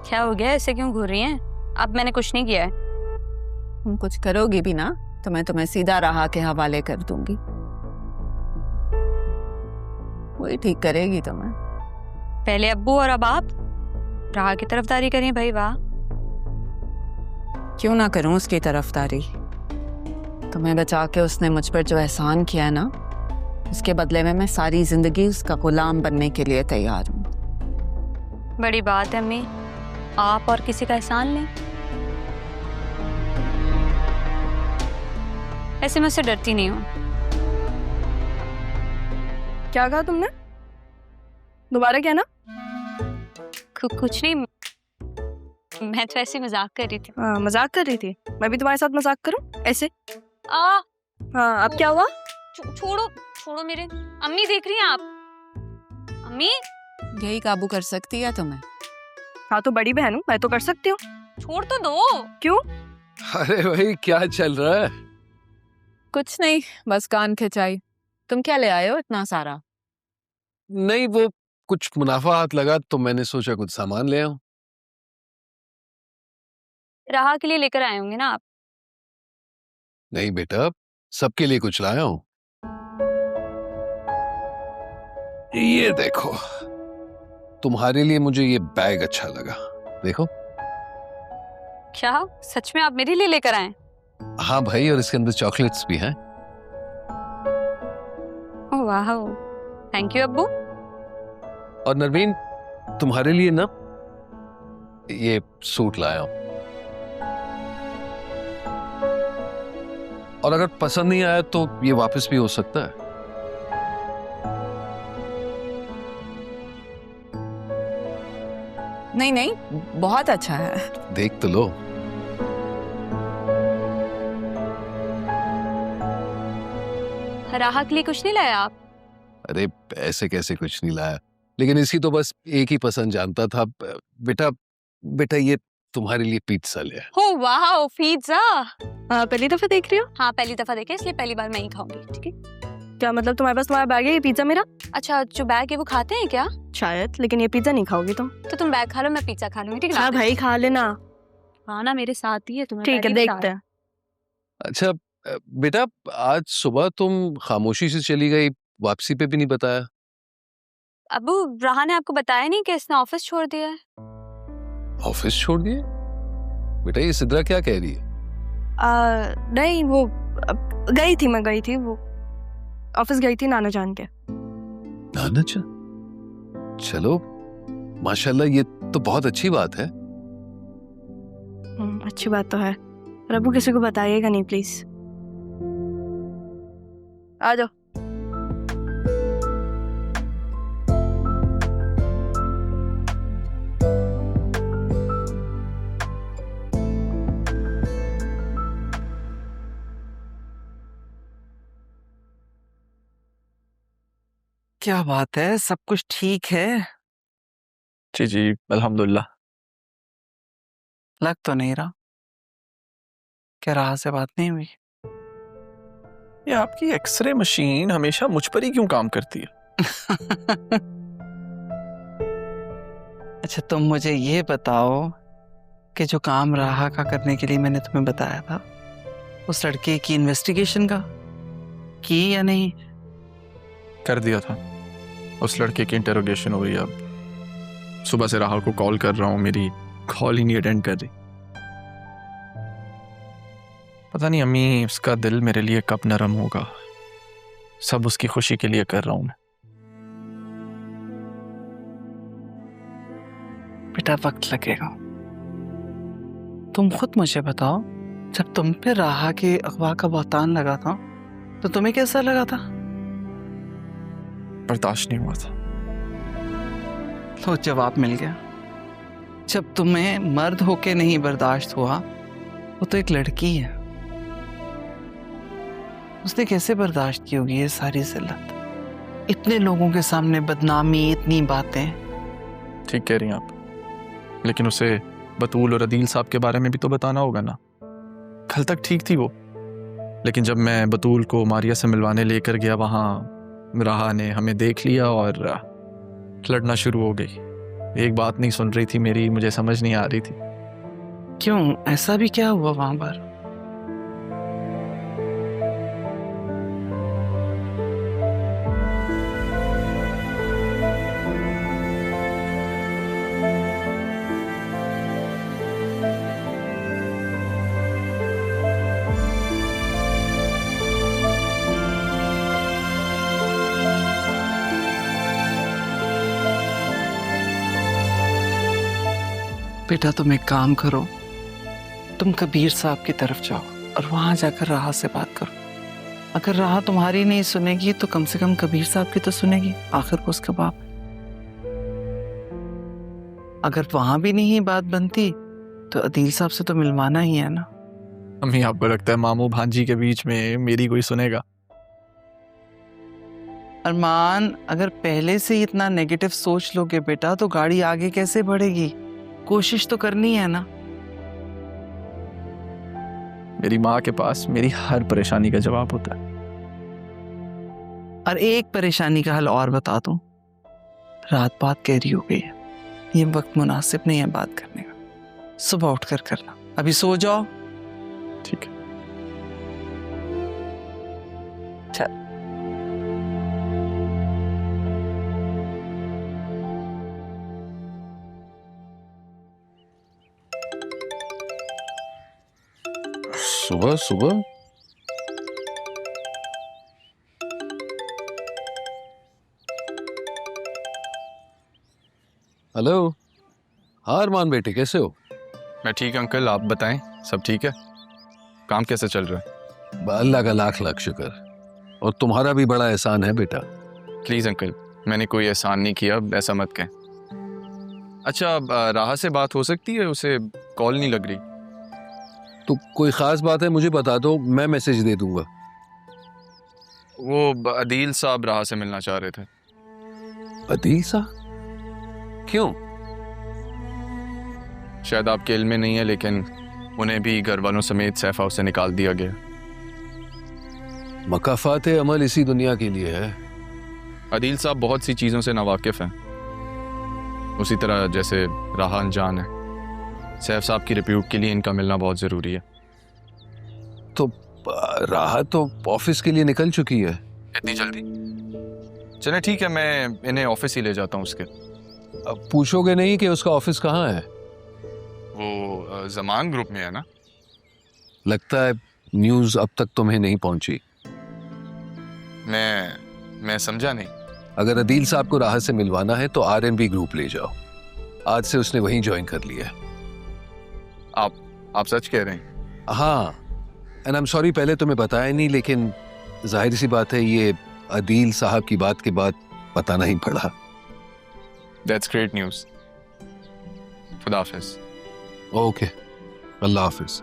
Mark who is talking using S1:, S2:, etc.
S1: क्या हो गया, ऐसे क्यों घूर रही हैं? अब मैंने कुछ नहीं किया है।
S2: तुम कुछ करोगी भी ना तो मैं तुम्हें सीधा राह के हवाले कर दूंगी, वही ठीक करेगी तुम्हें।
S1: पहले अब्बू और अब आप राह की तरफदारी करें भाई। वाह,
S2: क्यों ना करूं उसकी तरफदारी। तुम्हें बचा के उसने मुझ पर जो एहसान किया है ना, उसके बदले में मैं सारी जिंदगी उसका गुलाम बनने के लिए तैयार हूं।
S1: बड़ी बात है अम्मी, आप और किसी का एहसान लें। ऐसे मैं उससे डरती नहीं हूँ।
S3: क्या कहा तुमने? दोबारा क्या ना?
S1: कुछ नहीं, मैं तो ऐसे मजाक कर रही थी।
S3: मजाक कर रही थी? मैं भी तुम्हारे साथ मजाक करूं ऐसे?
S1: हाँ,
S3: अब क्या हुआ?
S1: छोड़ो छोड़ो मेरे। अम्मी देख रही हैं आप? अम्मी,
S2: यही काबू कर सकती है तुम्हें?
S3: हाँ तो बड़ी बहन हूँ, मैं तो कर सकती हूँ।
S1: छोड़ तो दो।
S3: क्यों?
S4: अरे भाई क्या चल रहा है?
S2: कुछ नहीं, बस कान खिंचाई। तुम क्या ले आए हो इतना सारा?
S4: नहीं, वो कुछ मुनाफा हाथ लगा तो मैंने सोचा कुछ सामान ले आऊं।
S1: राह के लिए लेकर आए होंगे ना आप?
S4: नहीं बेटा, सबके लिए कुछ लाया हूं। ये देखो, तुम्हारे लिए मुझे ये बैग अच्छा लगा, देखो।
S1: क्या सच में आप मेरे लिए लेकर आए?
S4: हाँ भाई, और इसके अंदर चॉकलेट्स भी हैं।
S1: वाह, थैंक यू अब्बू।
S4: और नरवीन, तुम्हारे लिए ना ये सूट लाया हूं। और अगर पसंद नहीं आया तो ये वापस भी हो सकता है।
S2: नहीं नहीं, बहुत अच्छा है।
S4: देख तो लो।
S1: राह के लिए कुछ नहीं लाया आप?
S4: अरे ऐसे कैसे कुछ नहीं लाया, लेकिन इसकी तो बस एक ही पसंद जानता था। बेटा बेटा, ये तुम्हारे लिए पिज्जा ले आया।
S1: हो वाह, पिज्जा।
S3: पहली दफा देख रही हो?
S1: हाँ, पहली दफा देखे इसलिए पहली बार मैं ही खाऊंगी। ठीक है?
S3: क्या मतलब तुम्हारे पास तुम्हारा बैग है, ये पिज्जा मेरा?
S1: अच्छा, जो बैग है वो खाते हैं क्या?
S3: शायद, लेकिन ये पिज्जा नहीं खाओगी तुम।
S1: तो तुम बैग खा लो, मैं पिज्जा खा लूंगी। ठीक है?
S3: हाँ भाई खा लेना।
S1: हाँ ना, मेरे साथ ही है तुम्हें।
S3: ठीक है, देखते हैं।
S4: अच्छा बेटा, आज सुबह तुम खामोशी से चली गई, वापसी पे भी नहीं बताया।
S1: अबू, राह ने आपको बताया नहीं कि इसने ऑफिस छोड़ दिया है?
S4: ऑफिस छोड़ दिए? बेटा ये सिद्रा क्या कह रही है?
S3: नहीं वो मैं गई थी वो ऑफिस गई थी नाना जान के।
S4: नाना जान? चलो माशाल्लाह, ये तो बहुत अच्छी बात है।
S3: अच्छी बात तो है, पर अबू किसी को बताइएगा नहीं प्लीज। आ जाओ।
S5: क्या बात है, सब कुछ ठीक है?
S6: जी जी अल्हम्दुलिल्लाह।
S5: लग तो नहीं रहा। क्या राह से बात नहीं हुई?
S6: ये आपकी एक्सरे मशीन हमेशा मुझ पर ही क्यों काम करती है?
S5: अच्छा तुम मुझे ये बताओ कि जो काम राह का करने के लिए मैंने तुम्हें बताया था, उस लड़के की इन्वेस्टिगेशन का की या नहीं?
S6: कर दिया था। उस लड़के की इंटेरोगेशन हो रही है अब। सुबह से राहुल को कॉल कर रहा हूँ, मेरी कॉल ही नहीं अटेंड कर रही। पता नहीं अम्मी, उसका दिल मेरे लिए कब नरम होगा। सब उसकी खुशी के लिए कर रहा हूँ मैं।
S5: बेटा वक्त लगेगा। तुम खुद मुझे बताओ, जब तुम पे राह के अगवा का बहतान लगा था तो तुम्हें कैसा लगा था?
S6: बर्दाश्त नहीं हुआ था।
S5: तो जवाब मिल गया। जब तुम्हें मर्द होके नहीं बर्दाश्त हुआ, वो तो एक लड़की है। उसने कैसे बर्दाश्त की होगी ये सारी जिल्लत? इतने लोगों के सामने बदनामी, इतनी बातें।
S6: ठीक कह रही हैं आप, लेकिन उसे बतूल और अदील साहब के बारे में भी तो बताना होगा ना। कल तक ठीक थी वो, लेकिन जब मैं बतूल को मारिया से मिलवाने लेकर गया, वहां राह ने हमें देख लिया और लड़ना शुरू हो गई। एक बात नहीं सुन रही थी मेरी, मुझे समझ नहीं आ रही थी।
S5: क्यों, ऐसा भी क्या हुआ वहां पर? बेटा तुम एक काम करो, तुम कबीर साहब की तरफ जाओ और वहां जाकर राह से बात करो। अगर राह तुम्हारी नहीं सुनेगी तो कम से कम कबीर साहब की तो सुनेगी, आखिर को उसका बाप। अगर वहां भी नहीं बात बनती तो अदील साहब से तो मिलवाना ही है ना।
S6: अम्मी आपको लगता है मामू भांजी के बीच में मेरी कोई सुनेगा?
S5: अरमान, अगर पहले से ही इतना नेगेटिव सोच लोगे बेटा तो गाड़ी आगे कैसे बढ़ेगी? कोशिश तो करनी है ना।
S6: मेरी माँ के पास मेरी हर परेशानी का जवाब होता है।
S5: और एक परेशानी का हल और बता दूं, रात बात गहरी हो गई है, ये वक्त मुनासिब नहीं है बात करने का। सुबह उठकर करना, अभी सो जाओ।
S6: ठीक है।
S5: चल।
S4: सुबह सुबह हेलो। हाँ अरमान बेटे, कैसे हो?
S6: मैं ठीक अंकल, आप बताएं, सब ठीक है? काम कैसे चल रहा है?
S4: अल्लाह का लाख लाख शुक्र, और तुम्हारा भी बड़ा एहसान है बेटा।
S6: प्लीज अंकल, मैंने कोई एहसान नहीं किया, ऐसा मत कहें। अच्छा, राह से बात हो सकती है? उसे कॉल नहीं लग रही।
S4: तो कोई खास बात है मुझे बता दो, मैं मैसेज दे दूंगा।
S6: वो अदील साहब राह से मिलना चाह रहे थे।
S4: अदील साहब? क्यों?
S6: शायद आपके इल्म में नहीं है, लेकिन उन्हें भी घर वालों समेत सैफ हाउस से निकाल दिया गया।
S4: मकाफात अमल इसी दुनिया के लिए है।
S6: अदील साहब बहुत सी चीज़ों से नावाकिफ हैं, उसी तरह जैसे राह अनजान है। सैफ साहब की रिप्यूट के लिए इनका मिलना बहुत ज़रूरी है।
S4: तो राह तो ऑफिस के लिए निकल चुकी है।
S6: इतनी जल्दी? चले ठीक है, मैं इन्हें ऑफिस ही ले जाता हूँ उसके।
S4: अब पूछोगे नहीं कि उसका ऑफिस कहाँ है?
S6: वो जमान ग्रुप में है ना?
S4: लगता है न्यूज़ अब तक तुम्हें नहीं पहुंची।
S6: मैं समझा नहीं।
S4: अगर अदील साहब को राह से मिलवाना है तो आरएनबी ग्रुप ले जाओ, आज से उसने वहीं ज्वाइन कर लिया है।
S6: आप सच कह रहे हैं?
S4: हाँ, एंड आई एम सॉरी पहले तुम्हें बताया नहीं, लेकिन जाहिर सी बात है ये अदील साहब की बात के बाद पता नहीं पड़ा।
S6: That's great news. खुदा हाफिज।
S4: ओके, अल्लाह हाफिज।